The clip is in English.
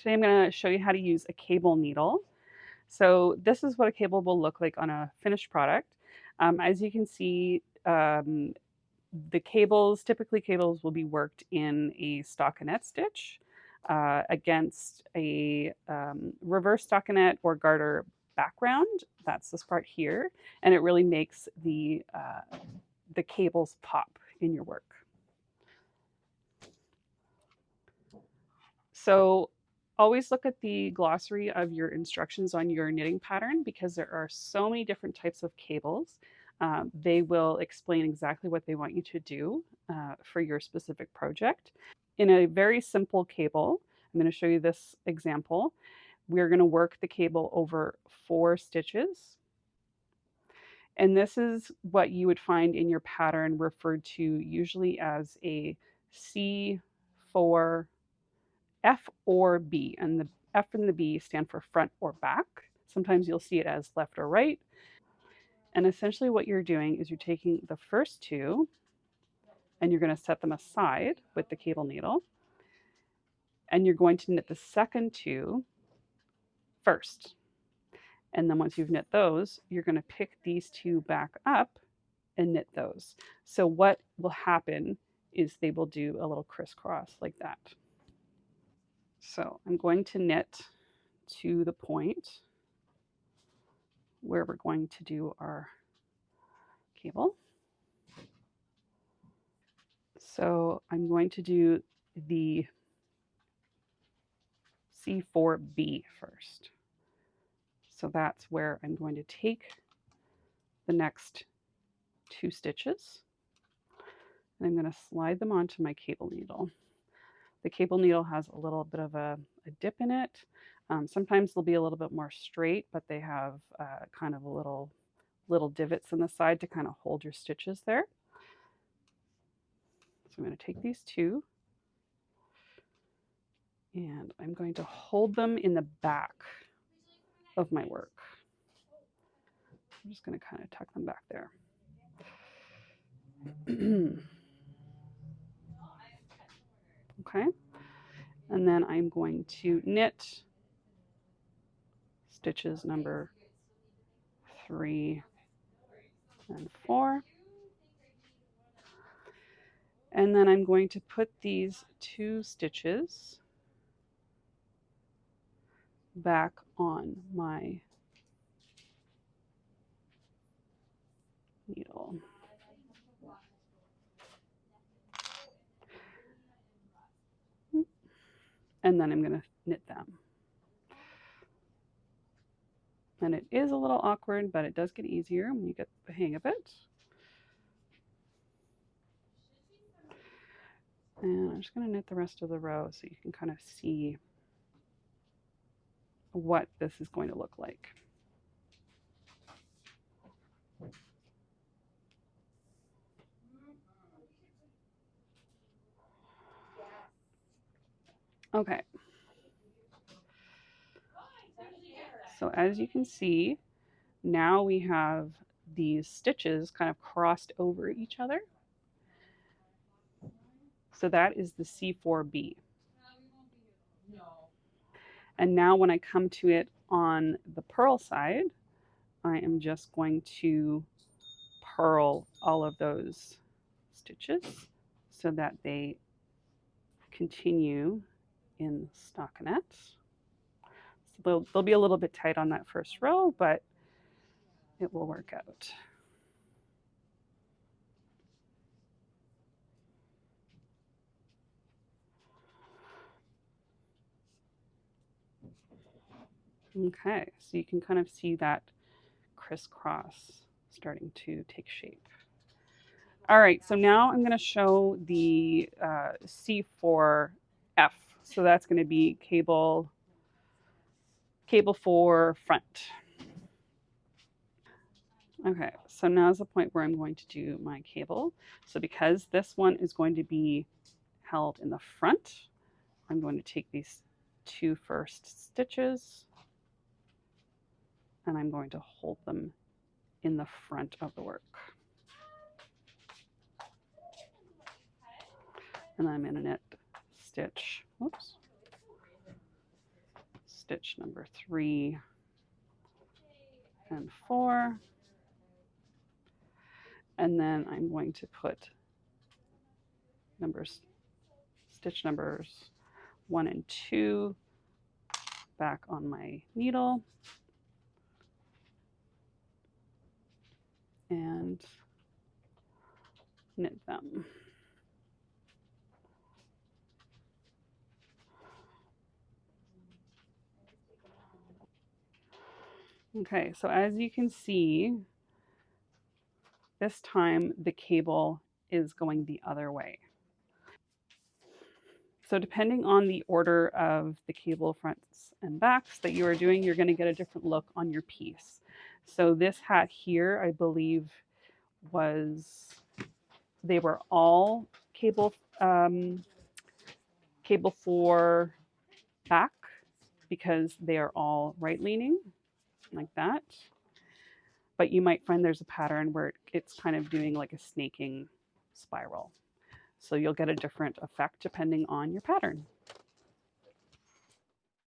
Today I'm going to show you how to use a cable needle. So this is what a cable will look like on a finished product. As you can see, the cables, typically cables will be worked in a stockinette stitch against a reverse stockinette or garter background. That's this part here, and it really makes the cables pop in your work. So always look at the glossary of your instructions on your knitting pattern because there are so many different types of cables. They will explain exactly what they want you to do for your specific project. In a very simple cable, I'm going to show you this example. We're going to work the cable over 4 stitches. And this is what you would find in your pattern referred to usually as a C4 F or B, and the F and the B stand for front or back. Sometimes you'll see it as left or right. And essentially what you're doing is you're taking the first 2 and you're going to set them aside with the cable needle. And you're going to knit the second 2 first. And then once you've knit those, you're going to pick these 2 back up and knit those. So what will happen is they will do a little crisscross like that. So I'm going to knit to the point where we're going to do our cable. So I'm going to do the C4B first. So that's where I'm going to take the next 2 stitches and I'm going to slide them onto my cable needle. The cable needle has a little bit of a dip in it. Sometimes they'll be a little bit more straight, but they have kind of a little divots in the side to kind of hold your stitches there. So I'm going to take these 2 and I'm going to hold them in the back of my work. I'm just going to kind of tuck them back there. Okay, and then I'm going to knit stitches number 3 and 4. And then I'm going to put these 2 stitches back on my needle. And then I'm going to knit them. And it is a little awkward, but it does get easier when you get the hang of it. And I'm just going to knit the rest of the row so you can kind of see what this is going to look like. Okay. So as you can see, now we have these stitches kind of crossed over each other. So that is the C4B. And now when I come to it on the purl side, I am just going to purl all of those stitches so that they continue in stockinette. So they'll be a little bit tight on that first row, but it will work out. Okay, so you can kind of see that crisscross starting to take shape. All right, so now I'm going to show the C4F. So that's going to be cable 4 front. Okay, so now is the point where I'm going to do my cable. So because this one is going to be held in the front, I'm going to take these 2 first stitches and I'm going to hold them in the front of the work. And I'm going to knit stitch, whoops, stitch number 3 and 4. And then I'm going to put stitch numbers 1 and 2 back on my needle and knit them. Okay, so as you can see, this time the cable is going the other way. So depending on the order of the cable fronts and backs that you are doing, you're going to get a different look on your piece. So this hat here, I believe, they were all cable 4 back because they are all right leaning like that. But you might find there's a pattern where it's kind of doing like a snaking spiral. So you'll get a different effect depending on your pattern.